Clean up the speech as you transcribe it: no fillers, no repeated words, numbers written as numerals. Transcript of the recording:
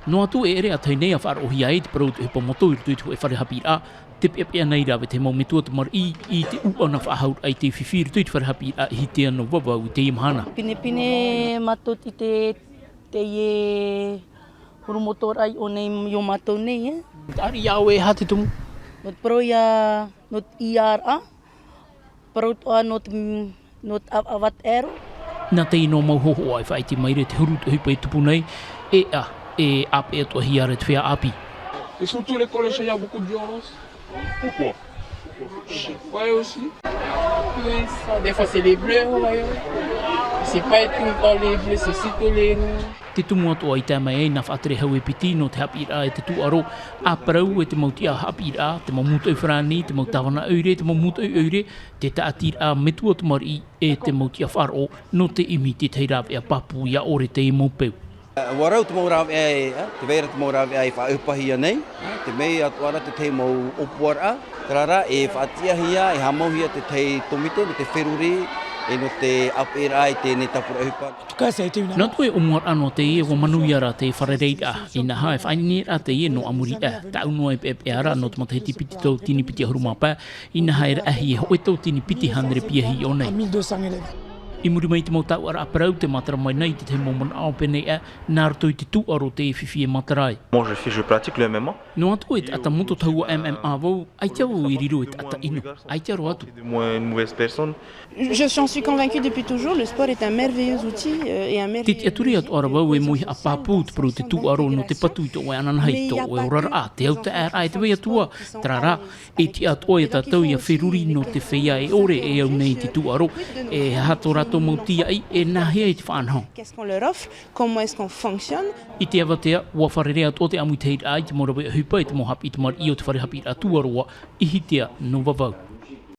No atu e ere a tainei a whaarohi ai te parau te hipa moto i rutu e wharehapi a te pia nei rawe te mau metua te mar i te uana whahaur ai te whiwhi rutu i te wharehapi a hi te ano Vavau i teie mahana. Pine matot i te teie hurumotor ai o nei yo matou nei. Ari au e ha te tumu? Not pro ia not ino-ra'a, pro toa not avat ero. Nā te ino mau hoho ai whai te maire te huru te hupa i tupu nei e ape e toa hiare te whea api. Et surtout l'école, il y a beaucoup de violence. Pourquoi? Ouais aussi. Oui, ça, des fois c'est les bleus, ouais. C'est pas tout le temps les bleus, c'est surtout les rouges. Te tumu atoa i tēmai ei nā whaatere hau e piti no te hapira e te tuaro a parau e te mauti a hapira, te mau mutu au whrani, te mau tawana oire, te mau mutu au oire, te taatira a metua te mari e te mauti a wharo no te imi te tei rāve'a papu ia ore te i maupeu. Warau te mau rāve'a e, te veira te mau rāve'a e whaupahia nei, te mei atuara te tei mau āpo'ora'a, tarara e whaatiahia e hamauhia te tei tomite, no te wheruri, e no te āpera e te ne tapura ohipa. Nā tue o muar anō te ie o manuia ra te whārerei a eiaha e whaini a te ie no āmui a. Ta unua e ara no te mata he ti piti tau tini piti a hurumapa, eiaha e ahi e hoe tau tini piti hanere piahi o nei. I muri mai te mau tauara a parau te matara mai nei te mau mana aopene a nā rato i te tuaro te whiwhi e matarai. Moi je pratique le MMA. No atu e te ata moto taua MMA vau, ai te au i riru e te ata ino, ai te aro atu. Moi une mauvaise personne. J'en suis convaincue depuis toujours, le sport est un merveilleux outil et un merveilleux... Te aturi atu ara vau e mohi a pāpū te paru te tuaro no te patu i tō e ananahai tō e ora-ra, te au te ara e te wei atua, tarara, e te atu e tātou i a whiruri no te whea e ore e au nei te tuaro, e hato rato mautia ai e nahia i te whanhau. Qu'est-ce qu'on leur offre? Comment est-ce qu'on fonctionne? I te awatea, ua wharerei atu o te āmui teire ai te morawe a hupa i te mohapi i te mar i o te wharehapi a tuaroa i hitea no Vavau.